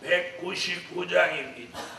199장입니다.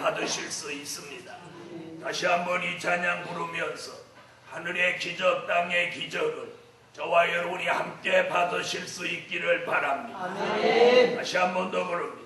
받으실 수 있습니다. 다시 한번 이 찬양 부르면서 하늘의 기적, 땅의 기적을 저와 여러분이 함께 받으실 수 있기를 바랍니다. 아멘. 다시 한번 더 부릅니다.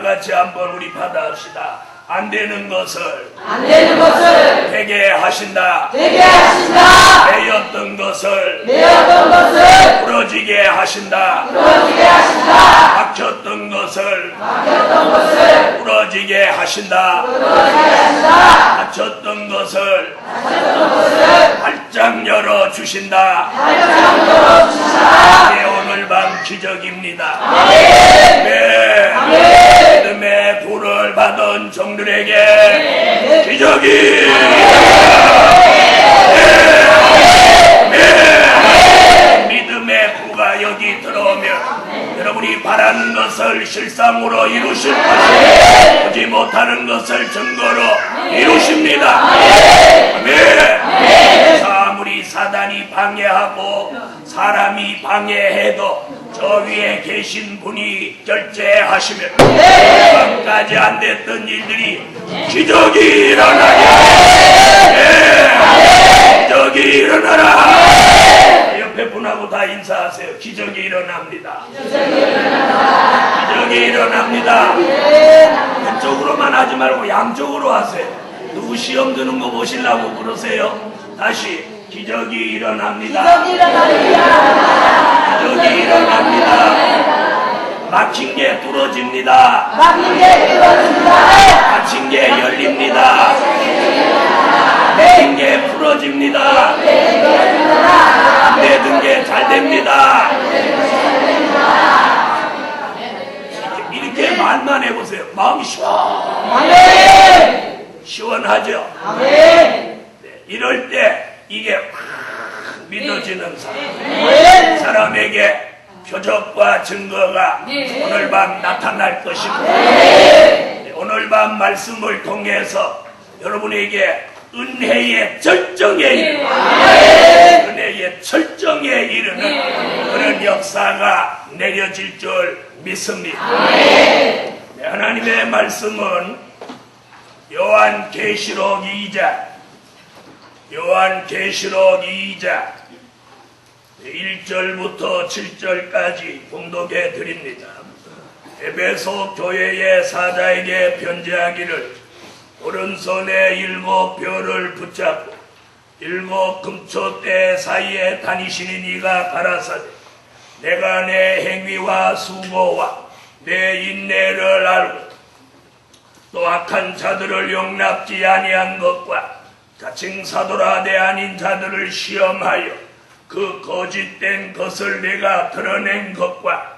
같이 한번 우리 받아합시다. 안 되는 것을 되게 하신다. 매였던 것을 부러지게 하신다. 막혔던 것을 부러지게 하신다. 닫혔던 것을 활짝 열어주신다. 이게 오늘 밤 기적입니다. 믿음의 불을 받은 종들에게 기적이 믿음의 부가 여기 들어오면 여러분이 바라는 것을 실상으로 이루실 것이고 보지 못하는 것을 증거로 이루십니다. 아무리 사단이 방해하고 사람이 방해해도 저 위에 계신 분이 결제하시면 지금까지 안 됐던 일들이 기적이 일어나게 기적이 일어나라. 옆에 분하고 다 인사하세요. 기적이 일어납니다. 기적이 일어납니다. 한쪽으로만 하지 말고 양쪽으로 하세요. 누구 시험 드는 거 보시려고 그러세요? 다시 기적이 일어납니다. 기적이 일어납니다. 막힌 게 뚫어집니다. 닫힌 게 열립니다. 내린 게 풀어집니다. 내든 게 잘 됩니다. 이렇게 말만 해보세요. 마음이 시원하죠? 네, 이럴 때 이게 확 믿어지는 사람에게 표적과 증거가 오늘 밤 나타날 것입니다. 오늘 밤 말씀을 통해서 여러분에게 은혜의 절정에 이르는 은혜의 절정에 이르는 그런 역사가 내려질 줄 믿습니다. 하나님의 말씀은 요한계시록 2장 1절부터 7절까지 봉독해 드립니다. 에베소 교회의 사자에게 편지하기를 오른손에 7 별을 붙잡고 7 금초대 사이에 다니시는 이가 가라사대 내가 내 행위와 수고와 내 인내를 알고 또 악한 자들을 용납지 아니한 것과 자칭 사도라되 아닌 자들을 시험하여 그 거짓된 것을 내가 드러낸 것과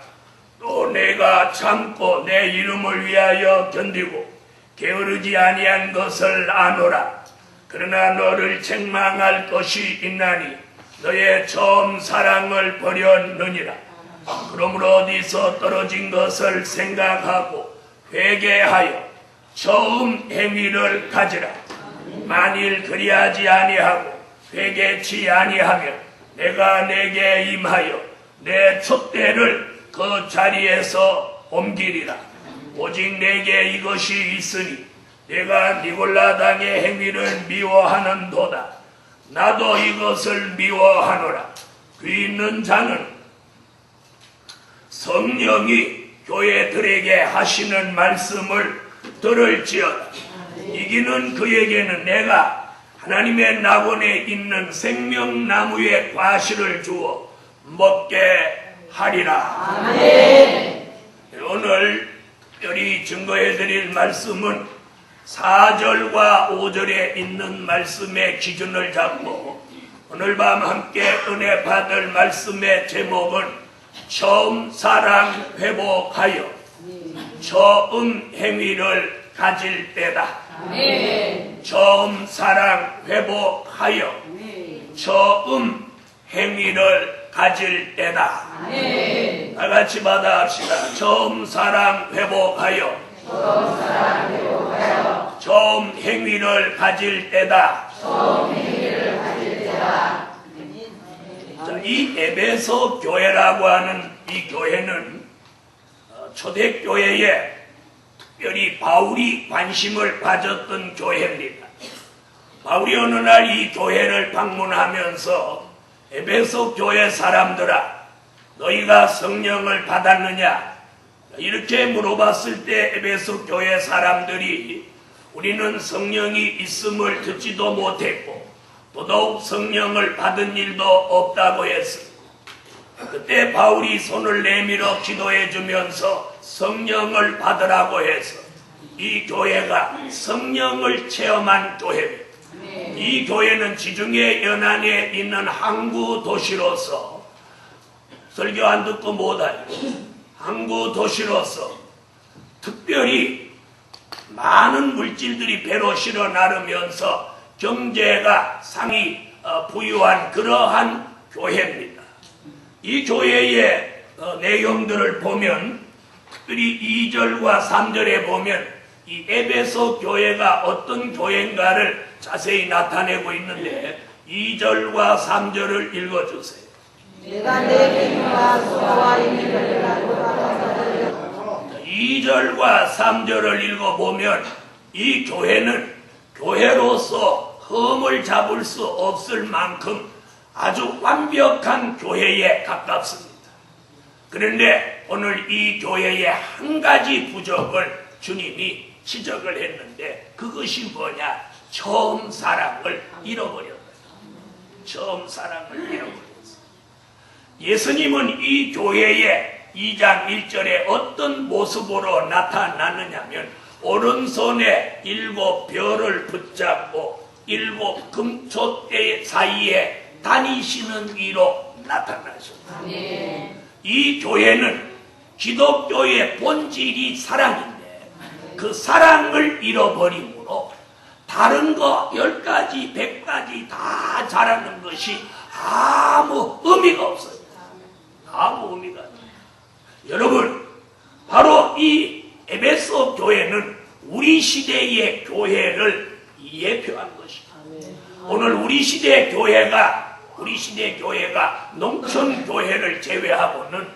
또 내가 참고 내 이름을 위하여 견디고 게으르지 아니한 것을 아노라. 그러나 너를 책망할 것이 있나니 너의 처음 사랑을 버렸느니라. 그러므로 어디서 떨어진 것을 생각하고 회개하여 처음 행위를 가지라. 만일 그리하지 아니하고 회개치 아니하면 내가 내게 임하여 내 촛대를 그 자리에서 옮기리라. 오직 내게 이것이 있으니 내가 니골라 당의 행위를 미워하는도다. 나도 이것을 미워하노라. 귀 있는 자는 성령이 교회들에게 하시는 말씀을 들을지어다. 이기는 그에게는 내가 하나님의 낙원에 있는 생명나무의 과실을 주어 먹게 하리라. 아멘. 오늘 특별히 증거해드릴 말씀은 4절과 5절에 있는 말씀의 기준을 잡고 오늘 밤 함께 은혜 받을 말씀의 제목은 처음 사랑 회복하여 처음 행위를 가질 때다. 처음 사랑 회복하여 처음 행위를 가질 때다. 다 같이 받아합시다. 처음 사랑 회복하여 처음 행위를 가질 때다. 자, 이 에베소 교회라고 하는 이 교회는 초대교회에 특별히 바울이 관심을 가졌던 교회입니다. 바울이 어느 날 이 교회를 방문하면서 에베소 교회 사람들아, 너희가 성령을 받았느냐? 이렇게 물어봤을 때 에베소 교회 사람들이 우리는 성령이 있음을 듣지도 못했고 더더욱 성령을 받은 일도 없다고 했습니다. 그때 바울이 손을 내밀어 기도해 주면서 성령을 받으라고 해서 이 교회가 성령을 체험한 교회입니다. 이 교회는 지중해 연안에 있는 항구 도시로서 설교 안 듣고 못하죠. 항구 도시로서 특별히 많은 물질들이 배로 실어 나르면서 경제가 상이 부유한 그러한 교회입니다. 이 교회의 내용들을 보면 특별히 2절과 3절에 보면 이 에베소 교회가 어떤 교회인가를 자세히 나타내고 있는데 2절과 3절을 읽어주세요. 내가 내 기능과 수고와 인내를 알고 2절과 3절을 읽어보면 이 교회는 교회로서 흠을 잡을 수 없을 만큼 아주 완벽한 교회에 가깝습니다. 그런데 오늘 이 교회의 한 가지 부족을 주님이 지적을 했는데 그것이 뭐냐? 처음 사랑을 잃어버렸다. 처음 사랑을 잃어버렸어. 예수님은 이 교회에 2장 1절에 어떤 모습으로 나타나느냐면 오른손에 7 별을 붙잡고 7 금촛대 사이에 다니시는 이로 나타나셨다. 이 교회는 기독교의 본질이 사랑인데 그 사랑을 잃어버림으로 다른 거 10가지 100가지 다 잘하는 것이 아무 의미가 없어요. 아무 의미가 없어요. 여러분, 바로 이 에베소 교회는 우리 시대의 교회를 예표한 것입니다. 오늘 우리 시대의 교회가 농촌 교회를 제외하고는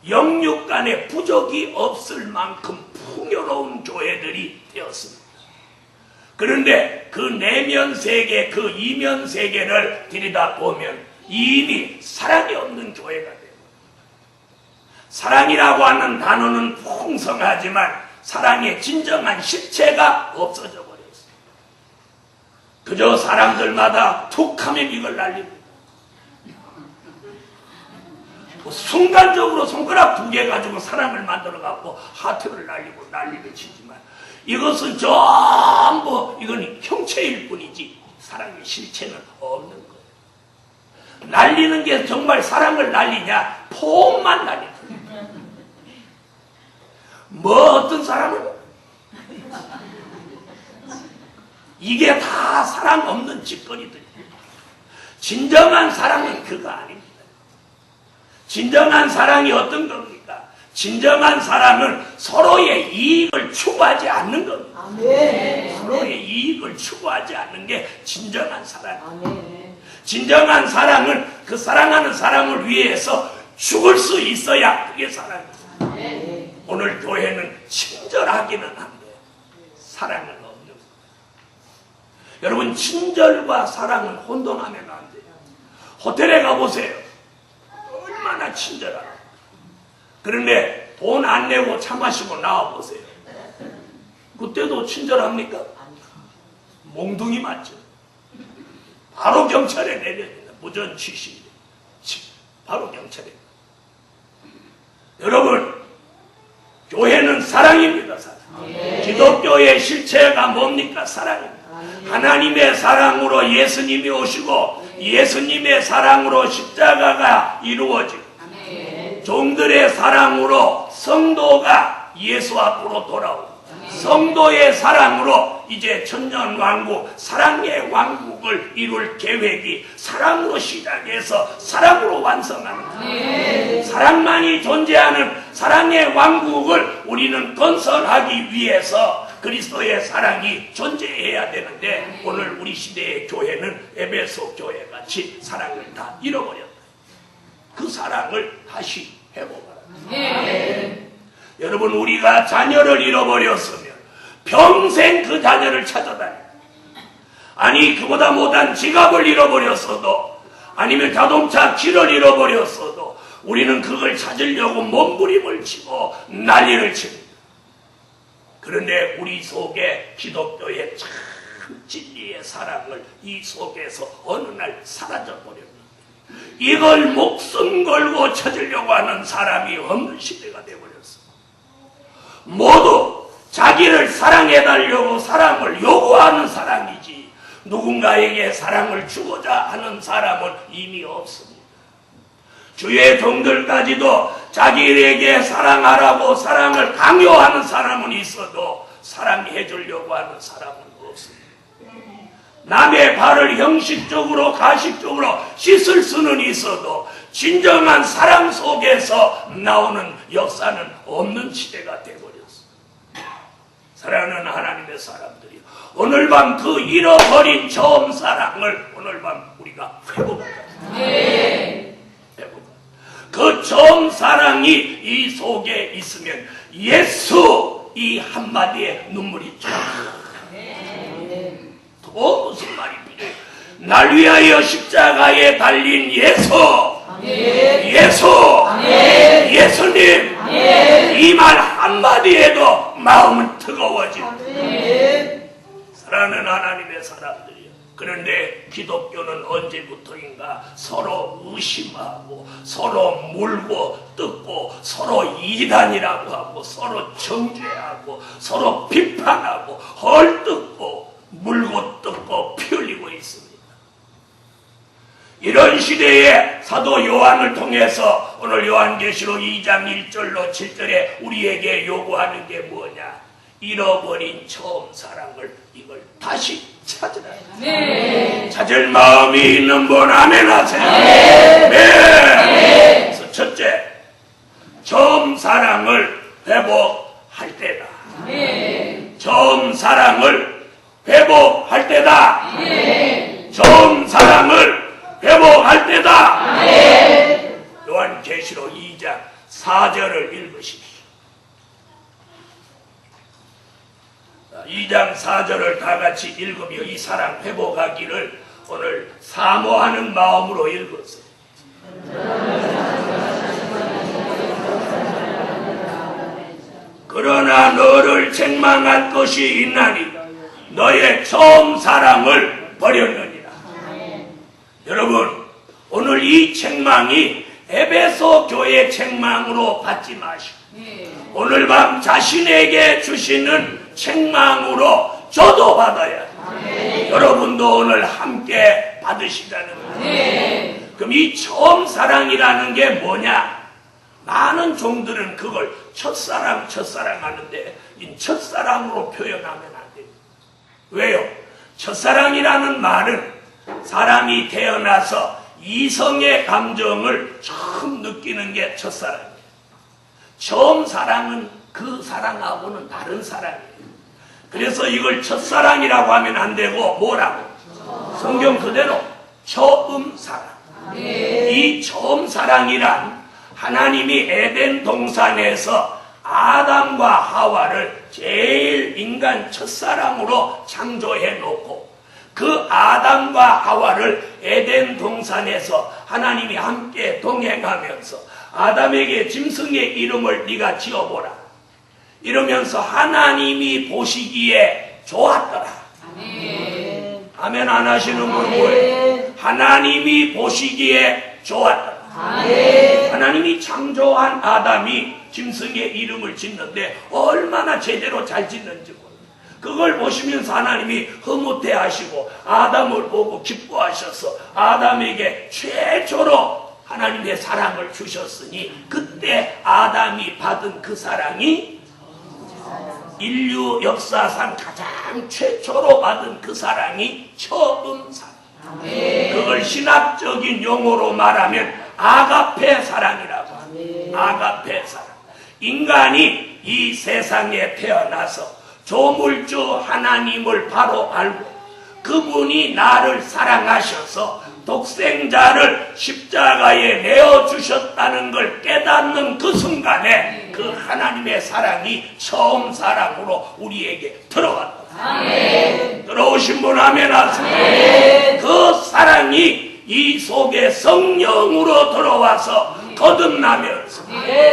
영육 간의 부족이 없을 만큼 풍요로운 교회들이 되었습니다. 그런데 그 내면 세계, 그 이면 세계를 들여다보면 이미 사랑이 없는 교회가 돼요. 사랑이라고 하는 단어는 풍성하지만 사랑의 진정한 실체가 없어져 버렸어요. 그저 사람들마다 툭 하면 이걸 날립니다. 순간적으로 손가락 2개 가지고 사랑을 만들어 갖고 하트를 날리고 난리를 치지만 이것은 전부 이건 형체일 뿐이지 사랑의 실체는 없는 거예요. 날리는 게 정말 사랑을 날리냐? 폼만 날리는 거예요. 뭐 어떤 사람은 이게 다 사랑 없는 짓거리들이에요. 진정한 사랑은 그거 아닙니다. 진정한 사랑이 어떤 겁니까? 진정한 사랑은 서로의 이익을 추구하지 않는 겁니다. 서로의 이익을 추구하지 않는 게 진정한 사랑입니다. 진정한 사랑은 그 사랑하는 사람을 위해서 죽을 수 있어야 그게 사랑입니다. 오늘 교회는 친절하기는 한데 사랑은 없는 거예요. 여러분, 친절과 사랑은 혼돈하면 안 돼요. 호텔에 가보세요. 얼마나 친절하고. 그런데 돈 안 내고 차 마시고 나와보세요. 그때도 친절합니까? 몽둥이 맞죠. 바로 경찰에 내려니다. 무전 70. 바로 경찰에. 여러분, 교회는 사랑입니다. 사랑. 기독교의 실체가 뭡니까? 사랑입니다. 하나님의 사랑으로 예수님이 오시고 예수님의 사랑으로 십자가가 이루어지고 종들의 사랑으로 성도가 예수 앞으로 돌아오고 성도의 사랑으로 이제 천년왕국, 사랑의 왕국을 이룰 계획이 사랑으로 시작해서 사랑으로 완성하는 거예요. 사랑만이 존재하는 사랑의 왕국을 우리는 건설하기 위해서 그리스도의 사랑이 존재해야 되는데 오늘 우리 시대의 교회는 에베소 교회같이 사랑을 다 잃어버렸다. 그 사랑을 다시 회복하라. 여러분, 우리가 자녀를 잃어버렸으면 평생 그 자녀를 찾아다녀. 아니, 그보다 못한 지갑을 잃어버렸어도 아니면 자동차 키를 잃어버렸어도 우리는 그걸 찾으려고 몸부림을 치고 난리를 칩니다. 그런데 우리 속에 기독교의 참 진리의 사랑을 이 속에서 어느 날 사라져버립니다. 이걸 목숨 걸고 찾으려고 하는 사람이 없는 시대가 되어버렸습니다. 모두 자기를 사랑해달라고 사랑을 요구하는 사람이지 누군가에게 사랑을 주고자 하는 사람은 이미 없습니다. 주의 종들까지도 자기에게 사랑하라고 사랑을 강요하는 사람은 있어도 사랑해 주려고 하는 사람은 없습니다. 남의 발을 형식적으로 가식적으로 씻을 수는 있어도 진정한 사랑 속에서 나오는 역사는 없는 시대가 되어버렸습니다. 사랑하는 하나님의 사람들이 오늘 밤 그 잃어버린 처음 사랑을 오늘 밤 우리가 회복하자. 그 처음 사랑이 이 속에 있으면 예수 이 한마디에 눈물이 쫙. 또 무슨 말이 필요해? 날 위하여 십자가에 달린 예수, 예수, 예수님. 이 말 한마디에도 마음은 뜨거워집니다. 사랑하는 하나님의 사람들이요. 그런데 기독교는 언제부터인가 서로 의심하고 서로 물고 뜯고 서로 이단이라고 하고 서로 정죄하고 서로 비판하고 헐뜯고 물고 뜯고 피 흘리고 있습니다. 이런 시대에 사도 요한을 통해서 오늘 요한계시록 2장 1절로 7절에 우리에게 요구하는 게 뭐냐? 잃어버린 처음 사랑을 이걸 다시 찾으라. 네. 찾을 마음이 있는 분 아멘 하세요. 네. 네. 그래서 첫째, 처음 사랑을 회복할 때다. 네. 처음 사랑을 회복할 때다. 네. 처음 사랑을 회복할 때다. 네. 요한계시록 2장 4절을 읽으십시오. 2장 4절을 다 같이 읽으며 이 사랑 회복하기를 오늘 사모하는 마음으로 읽었어요. 그러나 너를 책망할 것이 있나니 너의 처음 사랑을 버렸느니라. 여러분, 오늘 이 책망이 에베소 교회 책망으로 받지 마시고 오늘 밤 자신에게 주시는 책망으로 저도 받아야 돼요. 여러분도 오늘 함께 받으시자는 거예요. 그럼 이 처음 사랑이라는 게 뭐냐? 많은 종들은 그걸 첫사랑 하는데 이 첫사랑으로 표현하면 안 돼요. 왜요? 첫사랑이라는 말은 사람이 태어나서 이성의 감정을 처음 느끼는 게 첫사랑이에요. 처음 사랑은 그 사랑하고는 다른 사랑이에요. 그래서 이걸 첫사랑이라고 하면 안 되고 뭐라고? 성경 그대로 처음 사랑. 이 처음 사랑이란 하나님이 에덴 동산에서 아담과 하와를 제일 인간 첫사랑으로 창조해 놓고 그 아담과 하와를 에덴 동산에서 하나님이 함께 동행하면서 아담에게 짐승의 이름을 네가 지어보라 이러면서 하나님이 보시기에 좋았더라. 아멘 안 하시는 분 뭐예요? 하나님이 보시기에 좋았더라. 하나님이 창조한 아담이 짐승의 이름을 짓는데 얼마나 제대로 잘 짓는지 몰라요. 그걸 보시면서 하나님이 흐뭇해 하시고 아담을 보고 기뻐하셔서 아담에게 최초로 하나님의 사랑을 주셨으니 그때 아담이 받은 그 사랑이 인류 역사상 가장 최초로 받은 그 사랑이 처음 사랑. 그걸 신학적인 용어로 말하면 아가페 사랑이라고 합니다. 아가페 사랑. 인간이 이 세상에 태어나서 조물주 하나님을 바로 알고 그분이 나를 사랑하셔서 독생자를 십자가에 내어주셨다는 걸 깨닫는 그 순간에 그 하나님의 사랑이 처음 사랑으로 우리에게 들어왔다. 아멘. 들어오신 분 아멘 하세요. 아멘. 그 사랑이 이 속에 성령으로 들어와서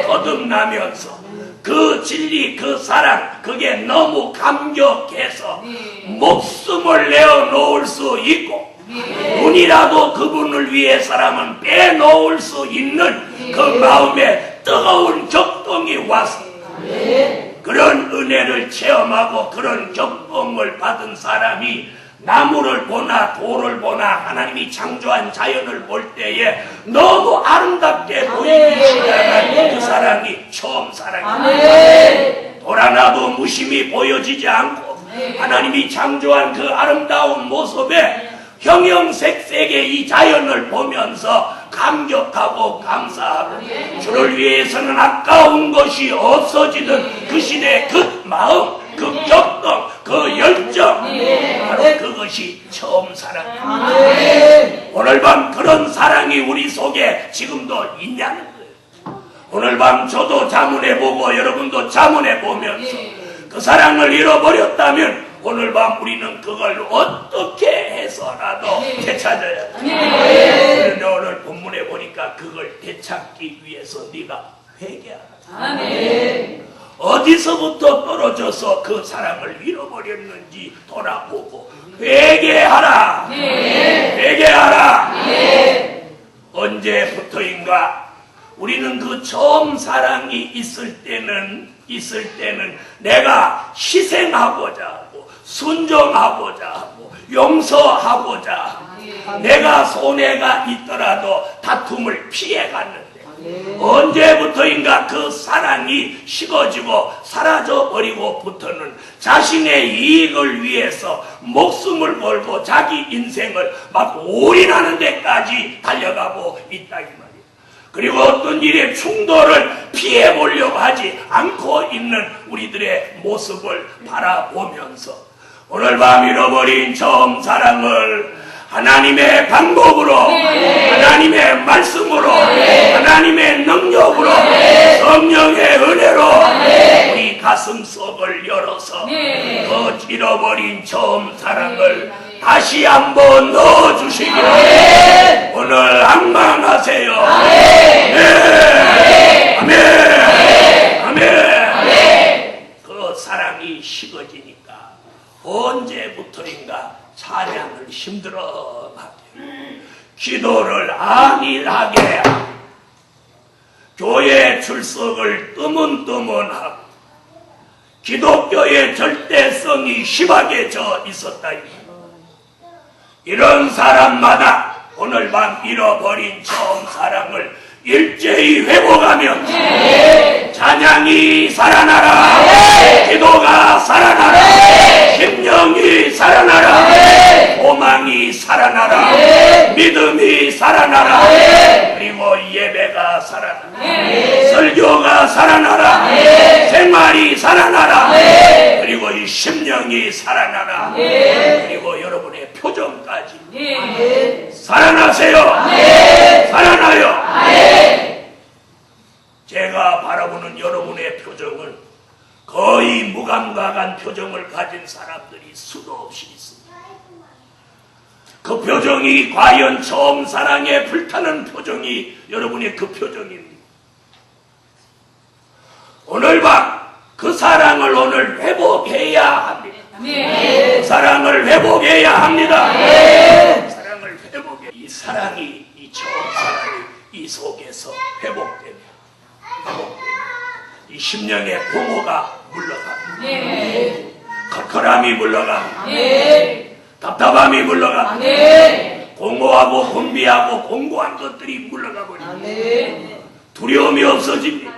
거듭나면서 그 진리, 그 사랑, 그게 너무 감격해서 목숨을 내어놓을 수 있고 눈이라도 그분을 위해서라면 빼놓을 수 있는 그 마음에 뜨거운 격동이 와서 그런 은혜를 체험하고 그런 격동을 받은 사람이 나무를 보나 돌을 보나 하나님이 창조한 자연을 볼 때에 너무 아름답게 보이기 시작한 그 사랑이 처음 사랑입니다. 돌 하나도 무심히 보여지지 않고 하나님이 창조한 그 아름다운 모습에 형형색색의 이 자연을 보면서 감격하고 감사하고 주를 위해서는 아까운 것이 없어지던 그 신의 그 마음, 그 격동, 그 열정, 바로 그것이 처음 사랑입니다. 오늘 밤 그런 사랑이 우리 속에 지금도 있냐는 거예요. 오늘 밤 저도 자문해보고 여러분도 자문해보면서 그 사랑을 잃어버렸다면 오늘 밤 우리는 그걸 어떻게 해서라도 되찾아야 돼. 그런데 오늘 본문에 보니까 그걸 되찾기 위해서 네가 회개하라. 어디서부터 떨어져서 그 사랑을 잃어버렸는지 돌아보고 회개하라. 회개하라. 언제부터인가 우리는 그 처음 사랑이 있을 때는 내가 희생하고자 하고 순종하고자 하고 용서하고자 하고 내가 손해가 있더라도 다툼을 피해갔는데 언제부터인가 그 사랑이 식어지고 사라져버리고부터는 자신의 이익을 위해서 목숨을 걸고 자기 인생을 막 올인하는 데까지 달려가고 있다 이 말이에요. 그리고 어떤 일의 충돌을 피해보려고 하지 않고 있는 우리들의 모습을 바라보면서 오늘 밤 잃어버린 처음 사랑을 하나님의 방법으로 하나님의 말씀으로 하나님의 능력으로 성령의 은혜로 우리 가슴속을 열어서 그 잃어버린 처음 사랑을 다시 한번 넣어주시기를 오늘 악망하세요. 아멘. 그 사랑이 식어지니까 언제부터인가 찬양을 힘들어하게 기도를 안일하게 교회 출석을 뜨문뜨문하고 기독교의 절대성이 심하게 져 있었다. 이런 사람마다 오늘 밤 잃어버린 처음 사랑을 일제히 회복하면 찬양이 살아나라, 기도가 살아나라, 심령이 살아나라, 소망이 살아나라, 믿음이 살아나라, 그리고 예배가 살아나라, 설교가 살아나라, 생활이 살아나라, 그리고 이 심령이 살아나라, 그리고 여러분의 표정까지 살아나세요. 살아나요. 제가 바라보는 여러분의 표정은 거의 무감각한 표정을 가진 사람들이 수도 없이 있습니다. 그 표정이 과연 처음 사랑에 불타는 표정이 여러분의 그 표정입니다. 오늘 밤 그 사랑을 오늘 회복해야 합니다. 그 사랑을 회복해야 합니다. 사랑을 회복해. 이 사랑이, 이 처음 사랑이 이 속에서 회복되면 이 심령의 공허가 물러갑니다. 컬컬함이 물러갑니다. 답답함이 물러갑니다. 공허하고 곤비하고 공고한 것들이 물러가 버립니다. 두려움이 없어집니다.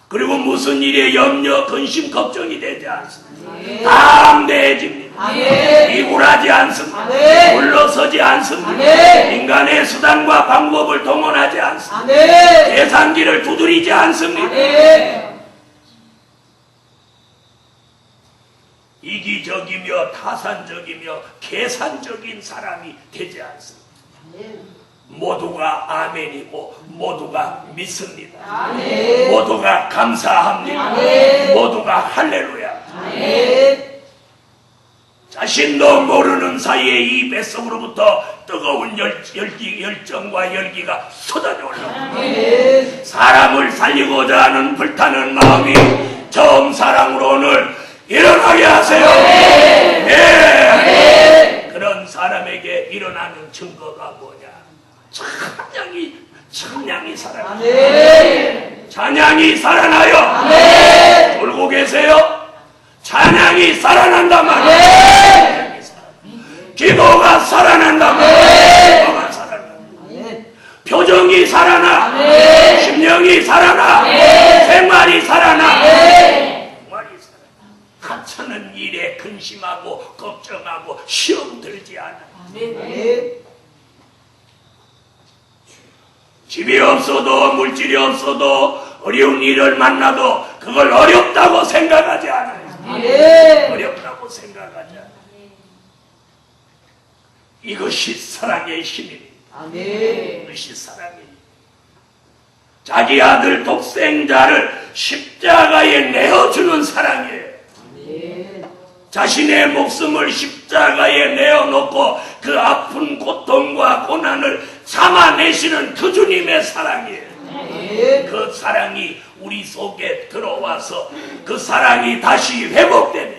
그리고 무슨 일에 염려, 근심, 걱정이 되지 않습니다. 담대해집니다. 비굴하지 않습니다. 물러서지 않습니다. 인간의 수단과 방법을 동원하지 않습니다. 계산기를 두드리지 않습니다. 이기적이며 타산적이며 계산적인 사람이 되지 않습니다. 모두가 아멘이고 모두가 믿습니다. 모두가 감사합니다. 모두가 할렐루야. 자신도 모르는 사이에 이 뱃속으로부터 뜨거운 열정과 열기가 쏟아져 올라옵니다. 사람을 살리고자 하는 불타는 마음이 처음 사랑으로 오늘 일어나게 하세요. 네. 그런 사람에게 일어나는 증거가 뭐냐? 찬양이 살아나요. 찬양이 살아나요. 울고 계세요? 찬양이 살아난단 말이에요. 기도가 살아난단 말이에요. 기도가 살아나. 표정이 살아나. 심령이 살아나. 생활이 살아나. 생활이 살아나. 하찮은 일에 근심하고 걱정하고 시험 들지 않아. 집이 없어도 물질이 없어도 어려운 일을 만나도 그걸 어렵다고 생각하지 않아요. 어렵다고 생각하지 않아요. 이것이 사랑의 힘입니다. 이것이 사랑의 힘. 자기 아들 독생자를 십자가에 내어주는 사랑이에요. 자신의 목숨을 십자가에 내어놓고 그 아픈 고통과 고난을 참아내시는 그 주님의 사랑이에요. 그 사랑이 우리 속에 들어와서 그 사랑이 다시 회복되면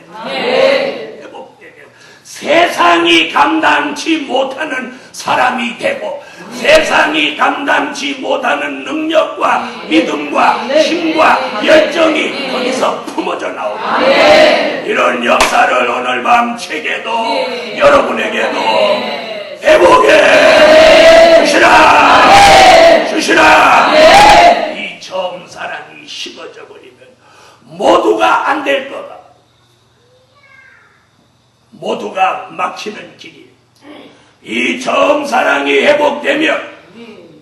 세상이 감당치 못하는 사람이 되고 세상이 감당치 못하는 능력과 믿음과 힘과 열정이 거기서 품어져 나옵니다. 이런 역사를 오늘 밤 제게도 여러분에게도 회복해 주시라. 이 처음 사랑이 식어져 버리면 모두가 안 될 거다. 모두가 막히는 길이에요. 이 처음 사랑이 회복되면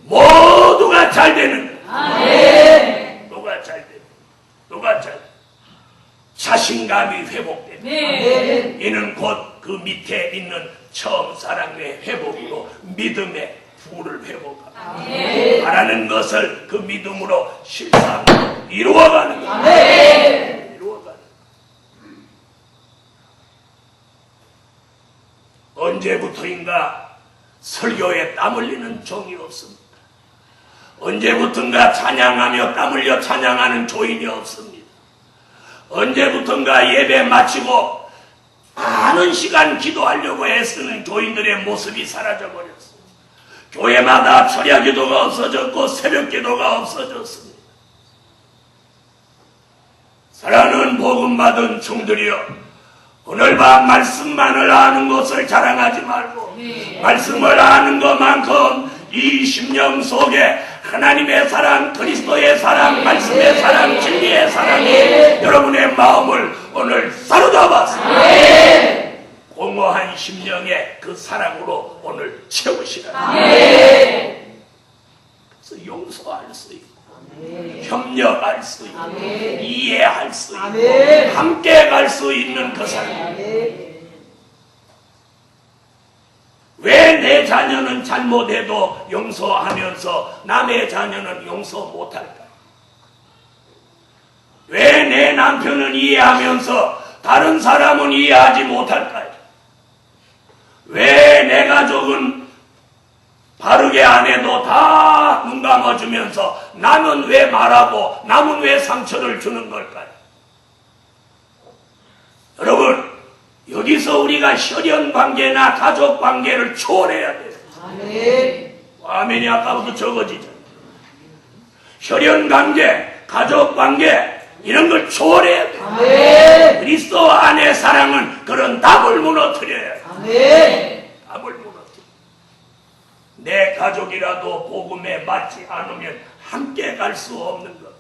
모두가 잘 되는 거예요. 누가 잘 되는 누가 잘 자신감이 회복되는 이는 곧 그 밑에 있는 처음 사랑의 회복으로 믿음의 부를 회복합니다. 바라는 것을 그 믿음으로 실상으로 이루어가는 거예요. 언제부터인가 설교에 땀 흘리는 종이 없습니다. 언제부턴가 찬양하며 땀 흘려 찬양하는 교인이 없습니다. 언제부턴가 예배 마치고 많은 시간 기도하려고 애쓰는 교인들의 모습이 사라져버렸습니다. 교회마다 철야 기도가 없어졌고 새벽 기도가 없어졌습니다. 사랑하는 복음 받은 종들이여, 오늘 밤 말씀만을 아는 것을 자랑하지 말고 말씀을 아는 것만큼 이 심령 속에 하나님의 사랑, 그리스도의 사랑, 말씀의 사랑, 진리의 사랑이 여러분의 마음을 오늘 사로잡았습니다. 공허한 심령에 그 사랑으로 오늘 채우시라. 그래서 용서할 수 있고 협력할 수 있고 이해할 수 있고 함께 갈 수 있는 그 사랑. 왜 내 자녀는 잘못해도 용서하면서 남의 자녀는 용서 못할까? 왜 내 남편은 이해하면서 다른 사람은 이해하지 못할까요? 왜 내 가족은 바르게 안 해도 다 눈 감아주면서 남은 왜 말하고 남은 왜 상처를 주는 걸까요? 여러분, 여기서 우리가 혈연 관계나 가족 관계를 초월해야 돼요. 아멘이 아까부터 적어지죠. 혈연 관계, 가족 관계 이런 걸 초월해야 돼요. 그리스도 안의 사랑은 그런 답을 무너뜨려야 돼요. 답을 무너뜨려. 내 가족이라도 복음에 맞지 않으면 함께 갈 수 없는 것.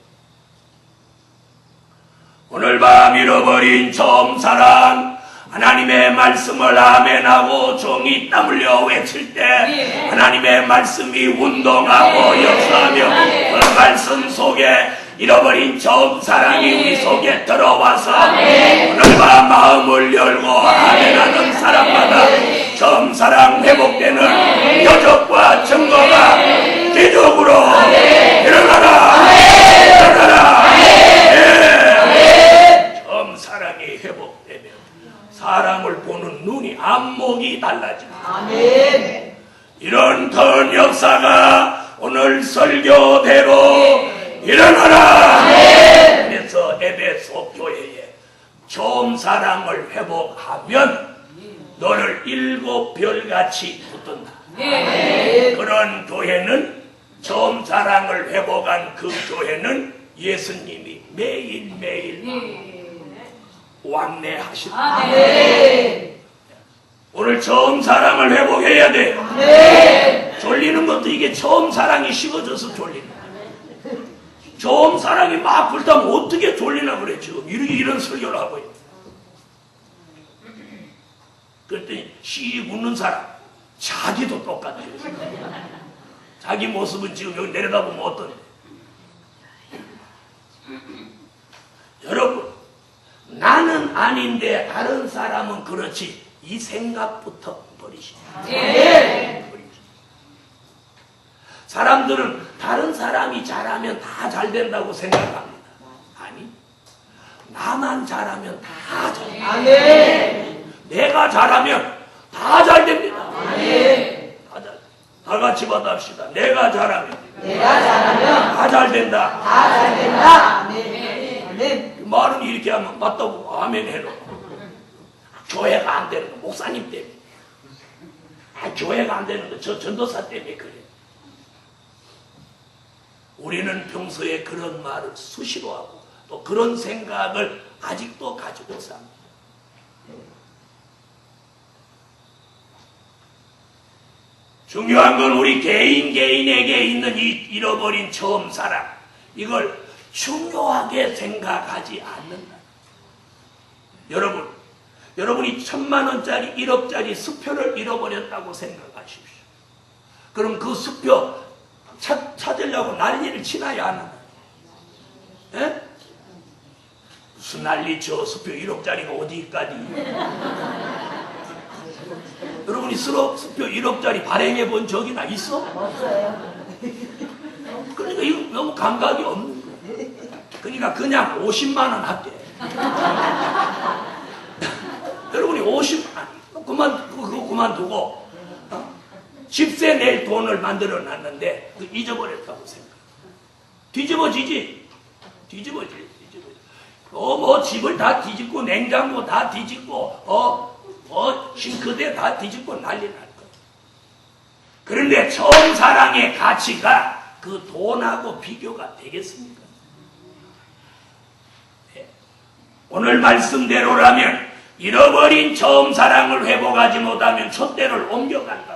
오늘 밤 잃어버린 처음 사랑, 하나님의 말씀을 아멘하고 종이 땀 흘려 외칠 때 하나님의 말씀이 운동하고 역사하며 그 말씀 속에 잃어버린 처음 사랑이 우리 속에 들어와서 오늘 밤 마음을 열고 아멘하는 사람마다 처음 사랑 회복되는 여적과 증거가 기적으로 일어나라. 일어나라. 처음 사랑이 회복되면 사람을 보는 눈이 안목이 달라집니다. 아멘. 이런 더 역사가 오늘 설교대로 일어나라. 그래서 에베소 교회에 처음 사랑을 회복하면 너를 7별같이 붙든다. 그런 교회는 처음 사랑을 회복한 그 교회는 예수님이 매일매일 왕래하신다. 오늘 처음 사랑을 회복해야 돼. 졸리는 것도 이게 처음 사랑이 식어져서 졸리는 거야. 처음 사랑이 막 불타면 어떻게 졸리나 그래. 지금 이런 설교를 하고 있는. 그랬더니 씩 웃는 사람 자기도 똑같아요. 자기 모습은 지금 여기 내려다보면 어떤데. 여러분, 나는 아닌데 다른 사람은 그렇지, 이 생각부터 버리시오. 사람들은 다른 사람이 잘하면 다 잘 된다고 생각합니다. 아니, 나만 잘하면 다 잘. 내가 잘하면 다 잘 됩니다. 다 같이 받아합시다. 내가 잘하면 다 잘 된다. 말은 이렇게 하면 맞다고 아멘 해라. 교회가 안 되는 거 목사님 때문에. 교회가 안 되는 거 저 전도사 때문에 그래. 우리는 평소에 그런 말을 수시로 하고 또 그런 생각을 아직도 가지고 삽니다. 중요한 건 우리 개인에게 있는 이 잃어버린 처음 사랑, 이걸 중요하게 생각하지 않는다. 여러분이 1000만원짜리 1억짜리 수표를 잃어버렸다고 생각하십시오. 그럼 그 수표 찾으려고 난리를 치나야 하나? 예? 무슨 난리 쳐. 수표 1억짜리가 어디까지. 여러분이 수표 1억짜리 발행해 본 적이나 있어? 없어요. 그러니까 이거 너무 감각이 없는 거야. 그러니까 그냥 50만 원 할게. 여러분이 50만 그거 그만두고 집세 낼 돈을 만들어 놨는데 잊어버렸다고 생각. 뒤집어지지. 뭐 집을 다 뒤집고 냉장고 다 뒤집고 싱크대 다 뒤집고 난리 날 거야. 그런데 처음 사랑의 가치가 그 돈하고 비교가 되겠습니까? 네. 오늘 말씀대로라면 잃어버린 처음 사랑을 회복하지 못하면 촛대를 옮겨간다.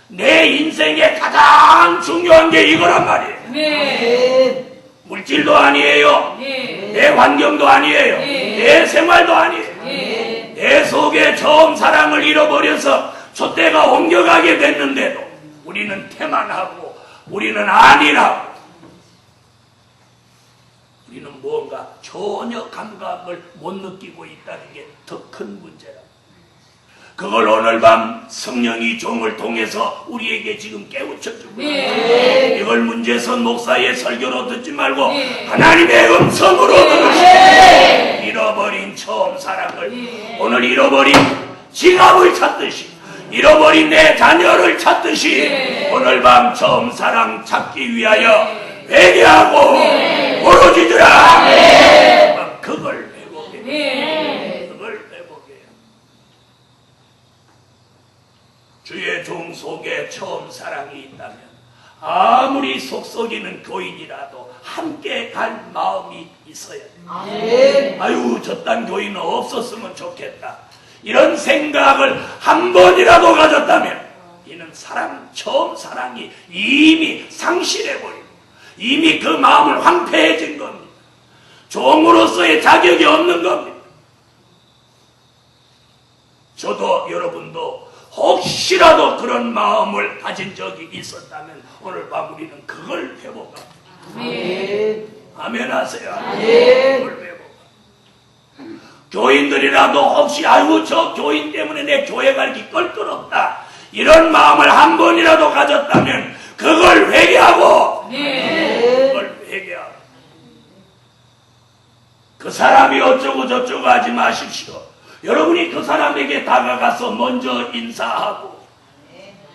내 인생에 가장 중요한 게 이거란 말이에요. 물질도 아니에요. 내 환경도 아니에요. 내 생활도 아니에요. 내 속에 처음 사랑을 잃어버려서 촛대가 옮겨가게 됐는데도 우리는 태만하고 우리는 안일하고 우리는 뭔가 전혀 감각을 못 느끼고 있다는 게 더 큰 문제라. 그걸 오늘 밤 성령이 종을 통해서 우리에게 지금 깨우쳐주고 이걸 문제선 목사의 설교로 듣지 말고 하나님의 음성으로 들으시고 잃어버린 처음 사랑을 오늘 잃어버린 지갑을 찾듯이 잃어버린 내 자녀를 찾듯이 오늘 밤 처음 사랑 찾기 위하여 회개하고 부르짖으라. 그걸 회복해. 그걸 회복해요. 주의 종 속에 처음 사랑이 있다면 아무리 속썩이는 교인이라도 함께 갈 마음이 있어야 돼. 아유, 저딴 교인은 없었으면 좋겠다. 이런 생각을 한 번이라도 가졌다면 이는 처음 사랑이 이미 상실해버리고 이미 그 마음을 황폐해진 겁니다. 종으로서의 자격이 없는 겁니다. 저도 여러분도 혹시라도 그런 마음을 가진 적이 있었다면 오늘 밤 우리는 그걸 회복합니다. 아멘 하세요. 그걸 회복합니다. 교인들이라도 혹시 아이고 저 교인 때문에 내 교회 가기 껄끄럽다 이런 마음을 한 번이라도 가졌다면 그걸 회개하고 그걸 회개하고 그 사람이 어쩌고 저쩌고 하지 마십시오. 여러분이 그 사람에게 다가가서 먼저 인사하고,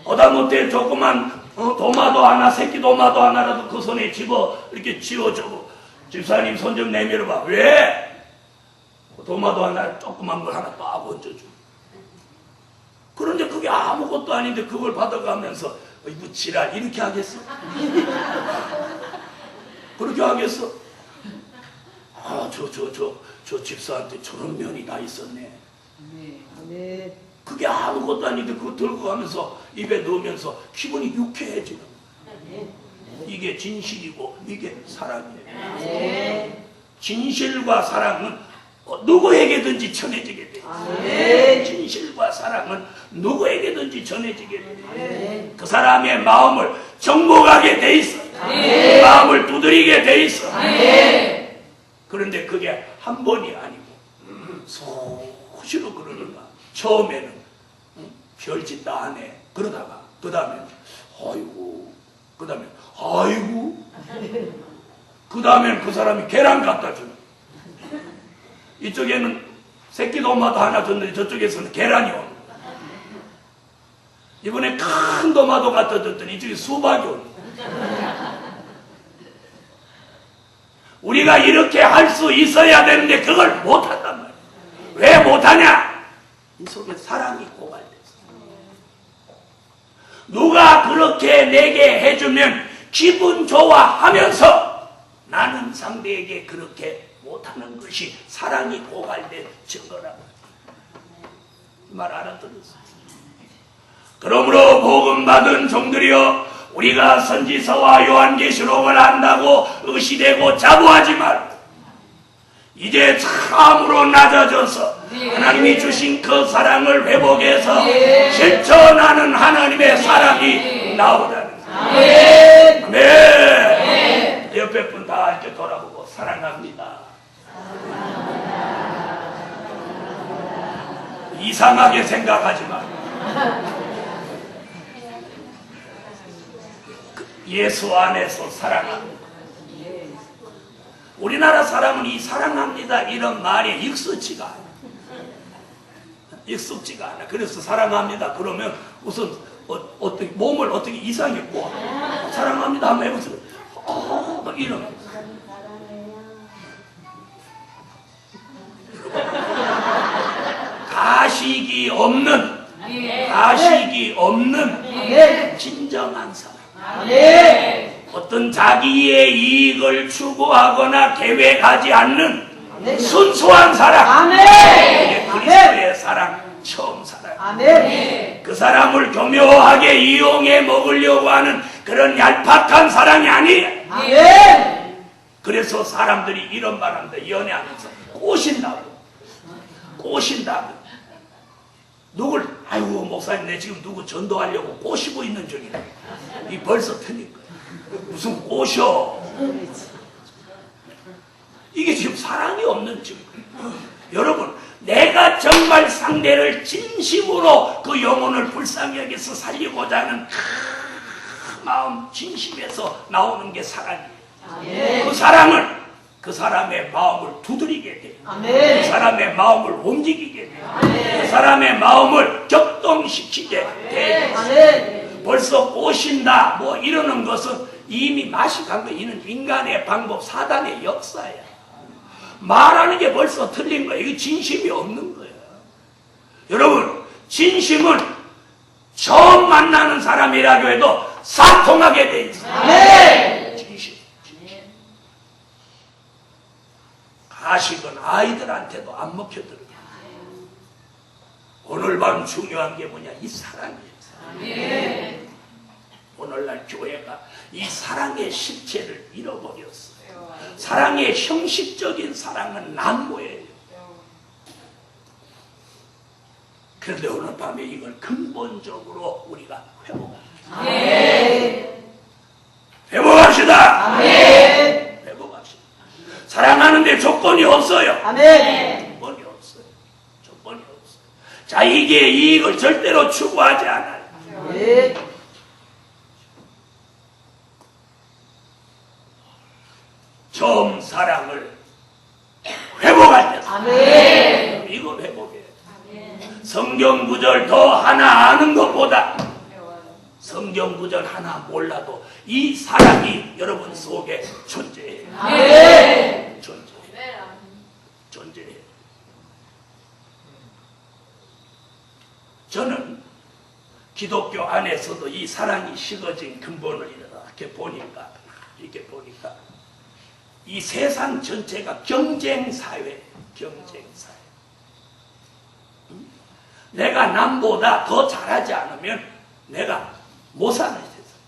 하다못해 조그만 도마도 하나, 새끼 도마도 하나라도 그 손에 집어 이렇게 쥐어주고, 집사님 손 좀 내밀어봐. 왜? 도마도 하나, 조그만 걸 하나 딱 얹어주고. 그런데 그게 아무것도 아닌데 그걸 받아가면서 이거 지랄 이렇게 하겠어? 그렇게 하겠어? 아, 저 집사한테 저런 면이 다 있었네. 그게 아무것도 아닌데 그거 들고 가면서 입에 넣으면서 기분이 유쾌해지는 거야. 이게 진실이고 이게 사랑이에요. 진실과 사랑은 누구에게든지 전해지게 돼. 진실과 사랑은 누구에게든지 전해지게 돼. 그 사람의 마음을 정복하게 돼 있어. 마음을 두드리게 돼 있어. 그런데 그게 한 번이 아니고 수시로 그러는 거야. 처음에는 별짓 다 안 해. 그러다가 그 다음에는 아이고, 그 다음에 아이고, 그 다음에는 그 사람이 계란 갖다 주는. 이쪽에는 새끼 도마도 하나 줬는데 저쪽에서는 계란이 오는. 이번에 큰 도마도 갖다 줬더니 이쪽에 수박이 오는. 우리가 이렇게 할 수 있어야 되는데 그걸 못한단 말이야. 왜 못하냐? 이 속에 사랑이 고갈됐어. 누가 그렇게 내게 해주면 기분 좋아하면서 나는 상대에게 그렇게 못하는 것이 사랑이 고갈된 증거라고. 말 알아들었어. 그러므로 복음 받은 종들이여, 우리가 선지서와 요한계시록을 안다고 의시되고 자부하지 말고 이제 참으로 낮아져서 하나님이 주신 그 사랑을 회복해서 실천하는 하나님의 사랑이 나오라는 거예요. 아멘. 옆에 분 다 이렇게 돌아보고 사랑합니다. 이상하게 생각하지 마. 예수 안에서 사랑합니다. 우리나라 사람은 이 사랑합니다 이런 말이 익숙지가 않아. 익숙지가 않아. 그래서 사랑합니다 그러면 우선 어떻게 몸을 어떻게 이상하게 꼬아. 사랑합니다 한번 해보세요. 막 이러면 가식이 없는 진정한 사랑. 어떤 자기의 이익을 추구하거나 계획하지 않는 순수한 사랑. 이게 그리스도의 사랑, 처음 사랑. 그 사람을 교묘하게 이용해 먹으려고 하는 그런 얄팍한 사랑이 아니에요. 그래서 사람들이 이런 말 합니다. 연애하면서 꼬신다고. 누굴, 아이고 목사님 내 지금 누구 전도하려고 꼬시고 있는 중이다. 이 벌써 틀린 거야. 무슨 꼬셔. 이게 지금 사랑이 없는 증거. 여러분, 내가 정말 상대를 진심으로 그 영혼을 불쌍히 여기서 살리고자 하는 그 마음 진심에서 나오는 게 사랑이에요. 그 사랑을 그 사람의 마음을 두드리게 돼요. 그 사람의 마음을 움직이게 돼요. 그 사람의 마음을 격동시키게 돼요. 벌써 꼬신다 뭐 이러는 것은 이미 맛이 간 거예요. 이는 인간의 방법, 사단의 역사야. 말하는 게 벌써 틀린 거예요. 이게 진심이 없는 거예요. 여러분, 진심은 처음 만나는 사람이라고 해도 사통하게 돼 있어요. 진심. 가식은 아이들한테도 안 먹혀들어요. 오늘 밤 중요한 게 뭐냐? 이 사랑이에요. 오늘날 교회가 이 사랑의 실체를 잃어버렸어요. 사랑의 형식적인 사랑은 난무예요. 그런데 오늘 밤에 이걸 근본적으로 우리가 회복합시다. 회복합시다. 회복합시다. 사랑하는데 조건이 없어요. 조건이 없어요. 조건이 없어요. 자기의 이익을 절대로 추구하지 않아요. 처음 사랑을 아멘. 이거 회복해. 성경 구절 더 하나 아는 것보다 성경 구절 하나 몰라도 이 사랑이 여러분 속에 존재해요. 아멘. 존재해요. 저는 기독교 안에서도 이 사랑이 식어진 근본을 이렇게 보니까 이 세상 전체가 경쟁사회. 내가 남보다 더 잘하지 않으면 내가 못 사는 세상.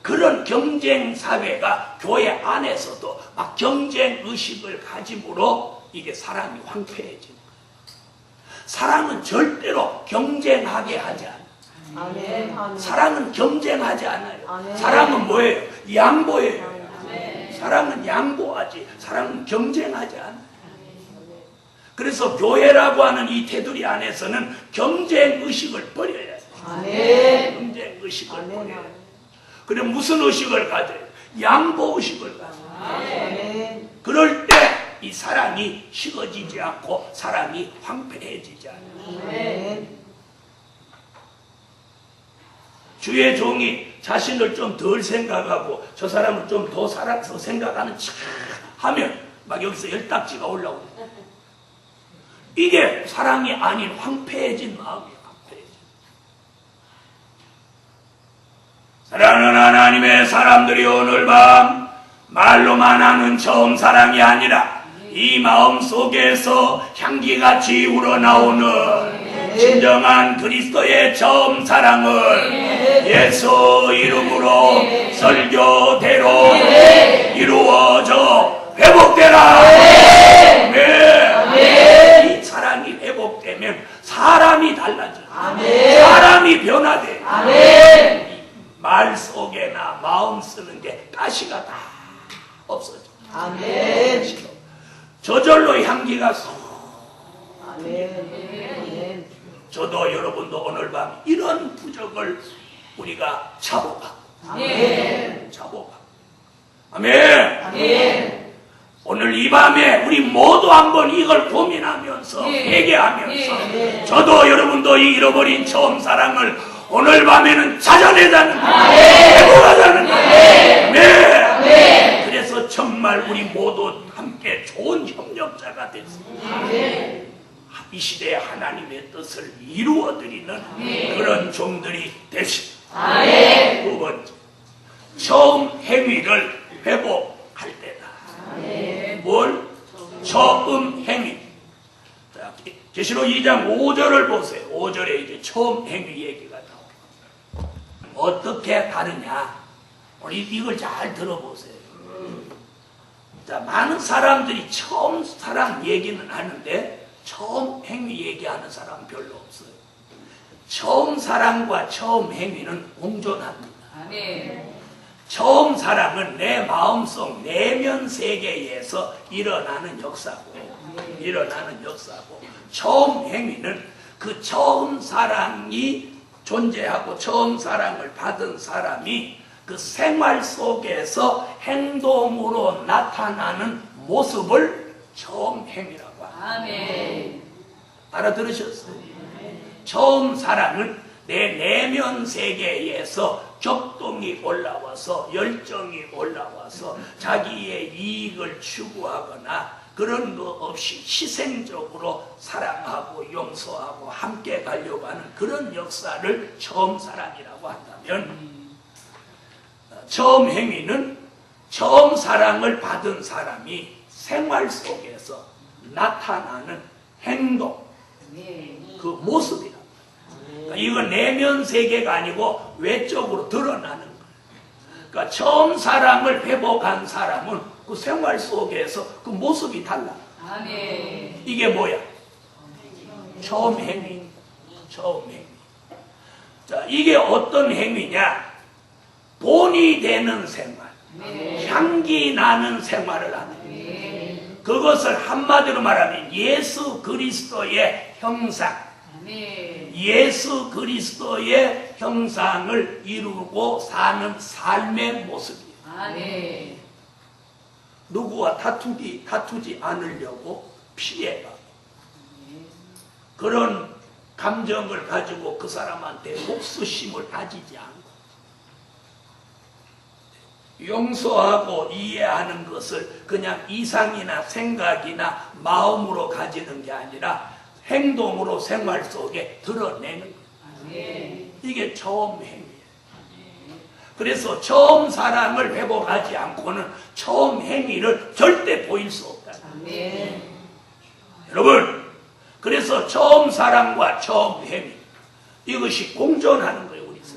그런 경쟁사회가 교회 안에서도 막 경쟁의식을 가짐으로 이게 사랑이 황폐해지는 거예요. 사랑은 절대로 경쟁하게 하지 않아요. 아멘. 사랑은 경쟁하지 않아요. 아멘. 사랑은 뭐예요? 양보예요. 사랑은 양보하지, 사랑은 경쟁하지 않아요. 그래서 교회라고 하는 이 테두리 안에서는 경쟁의식을 버려야 돼요. 경쟁의식을 버려야 돼요. 그럼 무슨 의식을 가져요? 양보의식을 가져요. 그럴 때 이 사랑이 식어지지 않고 사랑이 황폐해지지 않아요. 주의 종이 자신을 좀 덜 생각하고 저 사람을 좀 더 살아서 생각하는 척 하면 막 여기서 열딱지가 올라오고 이게 사랑이 아닌 황폐해진 마음이에요. 사랑하는 하나님의 사람들이 오늘 밤 말로만 하는 처음 사랑이 아니라 이 마음 속에서 향기같이 우러나오는 진정한 그리스도의 처음 사랑을 예수 이름으로 설교대로 이루어져 회복되라. 이 사랑이 회복되면 사람이 달라져요. 사람이 변화돼요. 말 속에나 마음 쓰는 게 가시가 다 없어져. 저절로 향기가 저도 여러분도 오늘 밤 이런 부적을 우리가 차보가. 아멘. 오늘 이 밤에 우리 모두 한번 이걸 고민하면서 회개하면서 저도 여러분도 이 잃어버린 처음 사랑을 오늘 밤에는 찾아내자는 거예요. 회복하자는 거예요. 그래서 정말 우리 모두 함께 좋은 협력자가 됐습니다. 이 시대에 하나님의 뜻을 이루어드리는 그런 종들이 되십니다. 두 번째, 처음 행위를 회복할 때다. 뭘? 처음 행위. 자, 계시록 2장 5절을 보세요. 5절에 이제 처음 행위 얘기가 나옵니다. 어떻게 다르냐? 우리 이걸 잘 들어보세요. 자, 많은 사람들이 처음 사랑 얘기는 하는데 처음 행위 얘기하는 사람 별로 없어요. 처음 사랑과 처음 행위는 공존합니다. 처음 사랑은 내 마음속 내면 세계에서 일어나는 역사고 처음 행위는 그 처음 사랑이 존재하고 처음 사랑을 받은 사람이 그 생활 속에서 행동으로 나타나는 모습을 처음 행위라고 합니다. 알아들으셨어요? 처음 사랑은 내 내면 세계에서 격동이 올라와서 열정이 올라와서 자기의 이익을 추구하거나 그런 거 없이 희생적으로 사랑하고 용서하고 함께 가려고 하는 그런 역사를 처음 사랑이라고 한다면 처음 행위는 처음 사랑을 받은 사람이 생활 속에서 나타나는 행동, 그 모습이다. 그러니까 이건 내면 세계가 아니고 외적으로 드러나는 거예요. 그러니까 처음 사랑을 회복한 사람은 그 생활 속에서 그 모습이 달라. 이게 뭐야? 처음 행위. 자, 이게 어떤 행위냐? 본이 되는 생활, 향기 나는 생활을 하는 거예요. 그것을 한마디로 말하면 예수 그리스도의 형상, 예수 그리스도의 형상을 이루고 사는 삶의 모습이에요. 누구와 다투지 않으려고 피해가고 그런 감정을 가지고 그 사람한테 목수심을 가지지 않고 용서하고 이해하는 것을 그냥 이상이나 생각이나 마음으로 가지는 게 아니라 행동으로 생활 속에 드러내는 거예요. 이게 처음 행위예요. 그래서 처음 사랑을 회복하지 않고는 처음 행위를 절대 보일 수 없다. 여러분, 그래서 처음 사랑과 처음 행위 이것이 공존하는 거예요. 우리서.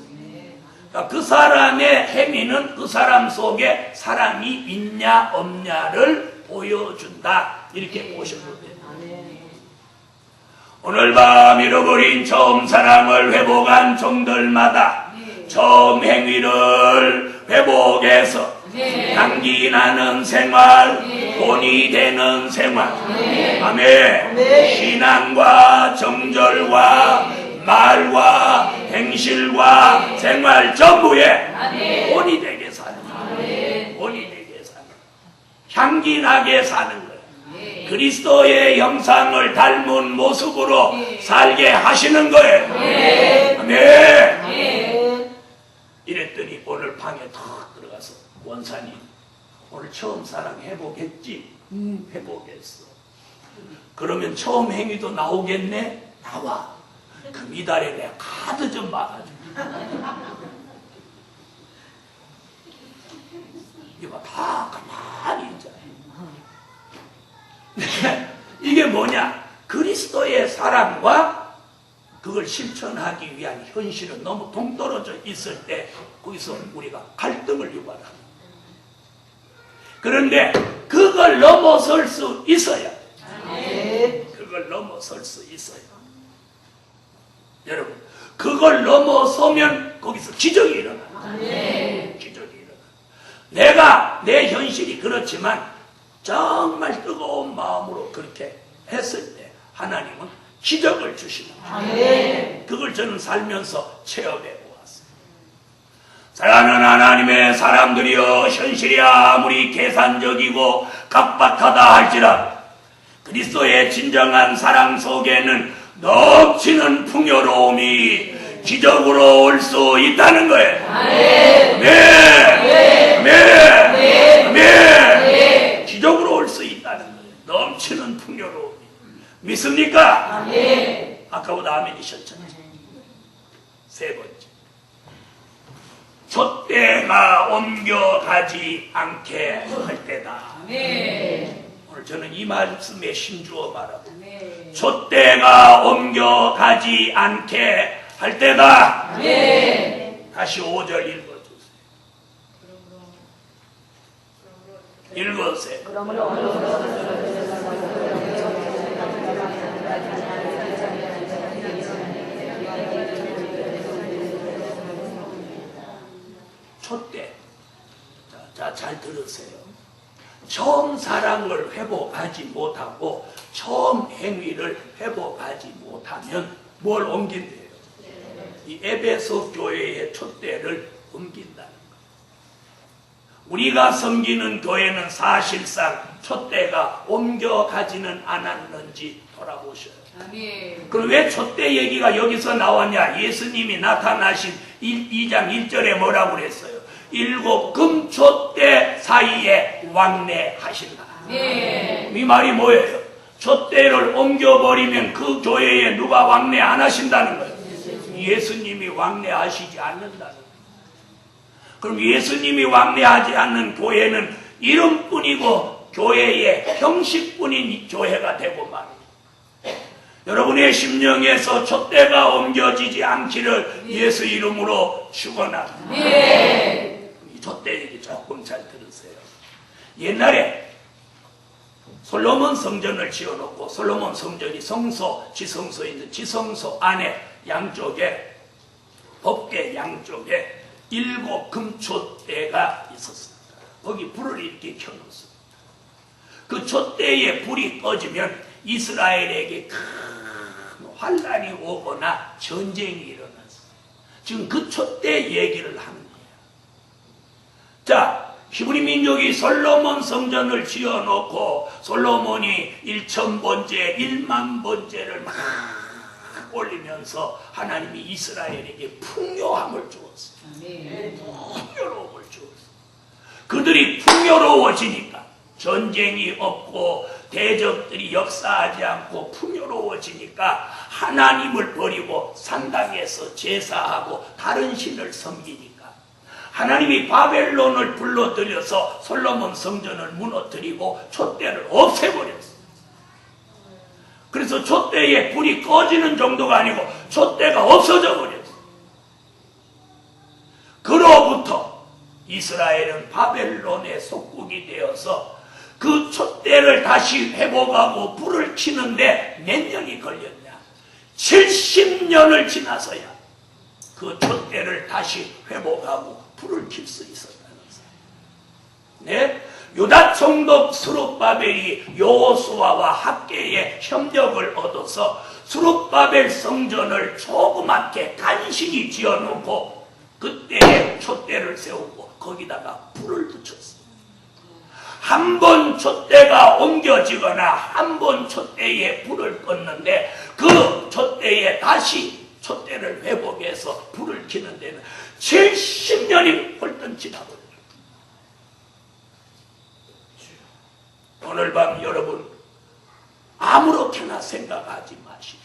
그러니까 그 사람의 행위는 그 사람 속에 사랑이 있냐 없냐를 보여준다. 이렇게 보셔도 돼요. 오늘 밤 잃어버린 처음 사랑을 회복한 종들마다 처음 행위를 회복해서 향기 나는 생활, 본이 되는 생활, 아멘. 신앙과 정절과 말과 행실과 생활 전부에 본이 되게 사는 거예요. 본이 되게 사는 거예요. 향기 나게 사는 거예요. 그리스도의 형상을 닮은 모습으로 살게 하시는 거예요. 아멘. 이랬더니 오늘 방에 탁 들어가서 원사님 오늘 처음 사랑 회복했지? 회복했어. 그러면 처음 행위도 나오겠네? 나와. 그 미달에 내가 카드 좀 막아줘. 이거 다 가만히 있잖아요. 이게 뭐냐? 그리스도의 사랑과 그걸 실천하기 위한 현실은 너무 동떨어져 있을 때 거기서 우리가 갈등을 유발합니다. 그런데 그걸 넘어설 수 있어야 그걸 넘어설 수 있어요. 여러분, 그걸 넘어서면 거기서 기적이 일어나요. 기적이 일어나요. 내가 내 현실이 그렇지만 정말 뜨거운 마음으로 그렇게 했을 때 하나님은 기적을 주시는 거예요. 그걸 저는 살면서 체험해 보았어요. 사랑하는 하나님의 사람들이여, 현실이 아무리 계산적이고 각박하다 할지라도 그리스도의 진정한 사랑 속에는 넘치는 풍요로움이 기적으로 올 수 있다는 거예요. 아멘. 기적으로 올 수 있다는 거예요. 넘치는 풍요로움이. 믿습니까? 아멘. 아까보다 아멘이셨잖아요. 세 번째, 촛대가 옮겨가지 않게 할 때다. 아멘. 오늘 저는 이 말씀에 힘주어 말하고 촛대가 옮겨가지 않게 할 때다. 아멘. 다시 5절 읽어주세요. 읽으세요. 촛대. 자, 잘 들으세요. 처음 사랑을 회복하지 못하고 처음 행위를 회복하지 못하면 뭘 옮긴대요? 이 에베소 교회의 촛대를 옮긴다는 거예요. 우리가 섬기는 교회는 사실상 촛대가 옮겨가지는 않았는지 돌아보셔요. 그럼 왜 촛대 얘기가 여기서 나왔냐? 예수님이 나타나신 2장 1절에 뭐라고 그랬어요? 7 금촛대 사이에 왕래하신다. 이 말이 뭐예요? 촛대를 옮겨버리면 그 교회에 누가 왕래 안 하신다는 거예요. 예수님이 왕래하시지 않는다는 거예요. 그럼 예수님이 왕래하지 않는 교회는 이름뿐이고 교회의 형식뿐인 교회가 되고 말입니다. 여러분의 심령에서 촛대가 옮겨지지 않기를 예수 이름으로 축원합니다. 이 촛대 얘기 조금 잘 들으세요. 옛날에 솔로몬 성전을 지어놓고 솔로몬 성전이 성소, 지성소에 있는 지성소 안에 양쪽에 법궤 양쪽에 7 금촛대가 있었습니다. 거기 불을 이렇게 켜놓습니다. 그 촛대에 불이 꺼지면 이스라엘에게 큰 환란이 오거나 전쟁이 일어났습니다. 지금 그 촛대 얘기를 하는 거예요. 자, 히브리 민족이 솔로몬 성전을 지어놓고 솔로몬이 1,000번째 1만 번째를 막 올리면서 하나님이 이스라엘에게 풍요함을 주었어요. 풍요로움을 주었어요. 그들이 풍요로워지니까 전쟁이 없고 대적들이 역사하지 않고 풍요로워지니까 하나님을 버리고 산당에서 제사하고 다른 신을 섬기니까 하나님이 바벨론을 불러들여서 솔로몬 성전을 무너뜨리고 촛대를 없애버렸어요. 그래서 촛대에 불이 꺼지는 정도가 아니고 촛대가 없어져 버렸어요. 그로부터 이스라엘은 바벨론의 속국이 되어서 그 촛대를 다시 회복하고 불을 켜는데 몇 년이 걸렸냐? 70년을 지나서야 그 촛대를 다시 회복하고 불을 켤 수 있었다는 사람. 네? 유다 총독 스룹바벨이 여호수아와 학개의 협력을 얻어서 스룹바벨 성전을 조그맣게 간신히 지어놓고 그때에 촛대를 세우고 거기다가 불을 붙였어요. 한 번 촛대가 옮겨지거나 한 번 촛대에 불을 껐는데 그 촛대에 다시 촛대를 회복해서 불을 켜는 데는 70년이 홀든 지나버려요. 오늘 밤 여러분 아무렇게나 생각하지 마십시오.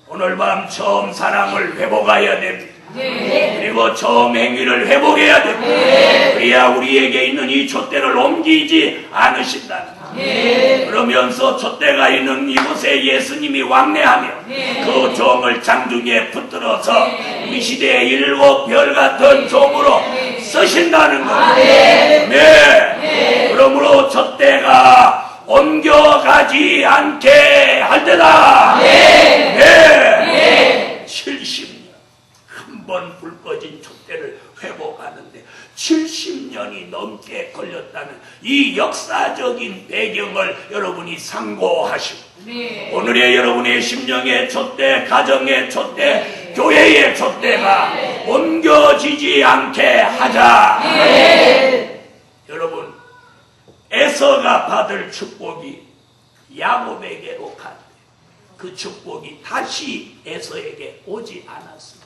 오늘 밤 처음 사랑을 회복해야 됩니다. 그리고 처음 행위를 회복해야 됩니다. 그래야 우리에게 있는 이 촛대를 옮기지 않으신다. 그러면서 촛대가 있는 이곳에 예수님이 왕래하며 그 종을 장중에 붙들어서 이 시대의 7별 같은 종으로 쓰신다는 거예요. 네. 그러므로 촛대가 옮겨가지 않게 할 때다. 네. 70년 한 번 불 꺼진 촛대를 회복하는데 70년이 넘게 걸렸다는 이 역사적인 배경을 여러분이 상고하시고 오늘의 여러분의 심령의 촛대, 가정의 촛대, 교회의 촛대가 옮겨지지 않게 하자. 여러분 에서가 받을 축복이 야곱에게로 간 그 축복이 다시 에서에게 오지 않았습니다.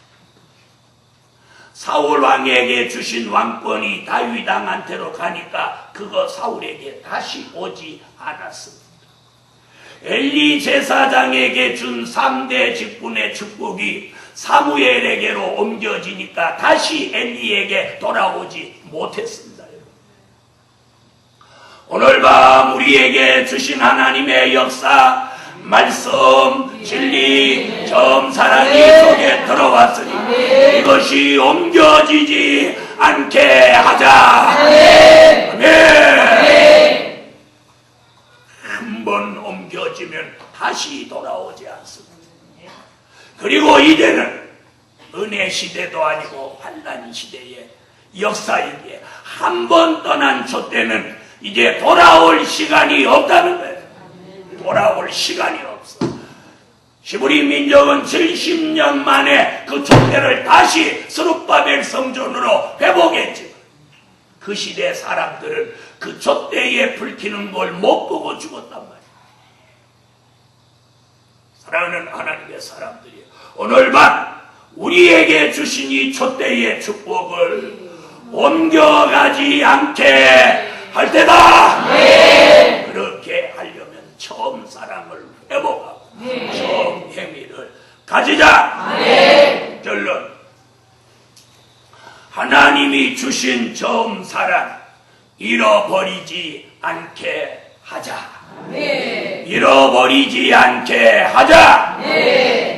사울 왕에게 주신 왕권이 다윗 왕한테로 가니까 그거 사울에게 다시 오지 않았습니다. 엘리 제사장에게 준 3대 직분의 축복이 사무엘에게로 옮겨지니까 다시 엘리에게 돌아오지 못했습니다. 오늘 밤 우리에게 주신 하나님의 역사, 말씀, 진리, 점 사랑이 속에 들어왔으니 이것이 옮겨지지 않게 하자. 아멘. 한 번 옮겨지면 다시 돌아오지 않습니다. 그리고 이제는 은혜 시대도 아니고 환난 시대의 역사이기에 한 번 떠난 촛대는 이제 돌아올 시간이 없다는 거예요. 돌아올 시간이 없어. 히브리 민족은 70년 만에 그 촛대를 다시 스룹바벨 성전으로 회복했지. 그 시대 사람들은 그 촛대에 불키는 걸 못 보고 죽었단 말이야. 사랑하는 하나님의 사람들이 오늘 밤 우리에게 주신 이 촛대의 축복을 옮겨가지 않게 할 때다. 그렇게 하려면 처음 사랑을 회복하고 처음 행위를 가지자. 결론, 하나님이 주신 처음 사랑 잃어버리지 않게 하자. 잃어버리지 않게 하자.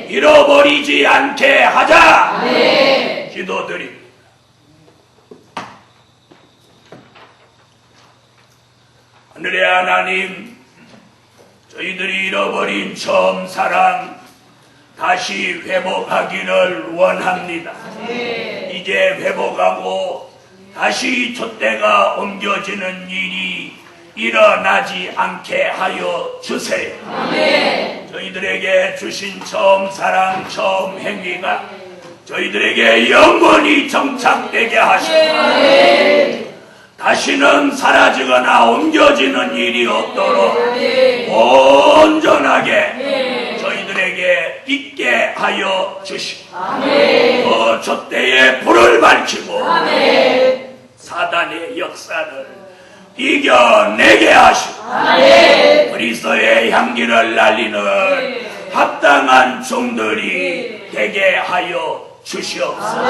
잃어버리지 않게 하자. 기도드립니다. 하늘의 하나님, 저희들이 잃어버린 처음 사랑 다시 회복하기를 원합니다. 이제 회복하고 다시 촛대가 옮겨지는 일이 일어나지 않게 하여 주세요. 저희들에게 주신 처음 사랑, 처음 행위가 저희들에게 영원히 정착되게 하시고 다시는 사라지거나 옮겨지는 일이 없도록 온전하게 저희들에게 있게 하여 주시고 또 촛대에 불을 밝히고 사단의 역사를 이겨내게 하시고 그리스도의 향기를 날리는 합당한 종들이 되게 하여 주시옵소서.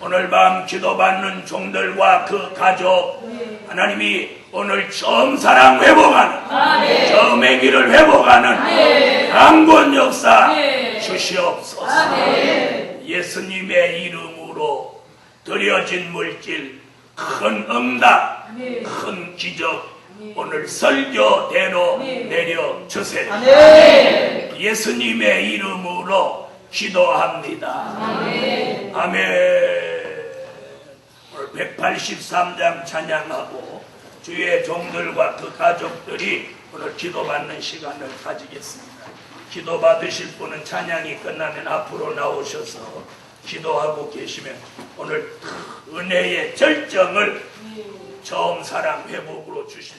오늘 밤 기도받는 종들과 그 가족 하나님이 오늘 처음 사랑 회복하는 처음 행위를 회복하는 강권 역사 주시옵소서. 예수님의 이름으로 드려진 물질 큰 응답 큰 기적 오늘 설교대로 내려주세요. 예수님의 이름으로 기도합니다. 아멘. 오늘 183장 찬양하고 주의 종들과 그 가족들이 오늘 기도받는 시간을 가지겠습니다. 기도받으실 분은 찬양이 끝나면 앞으로 나오셔서 기도하고 계시면 오늘 은혜의 절정을 처음 사랑 회복으로 주실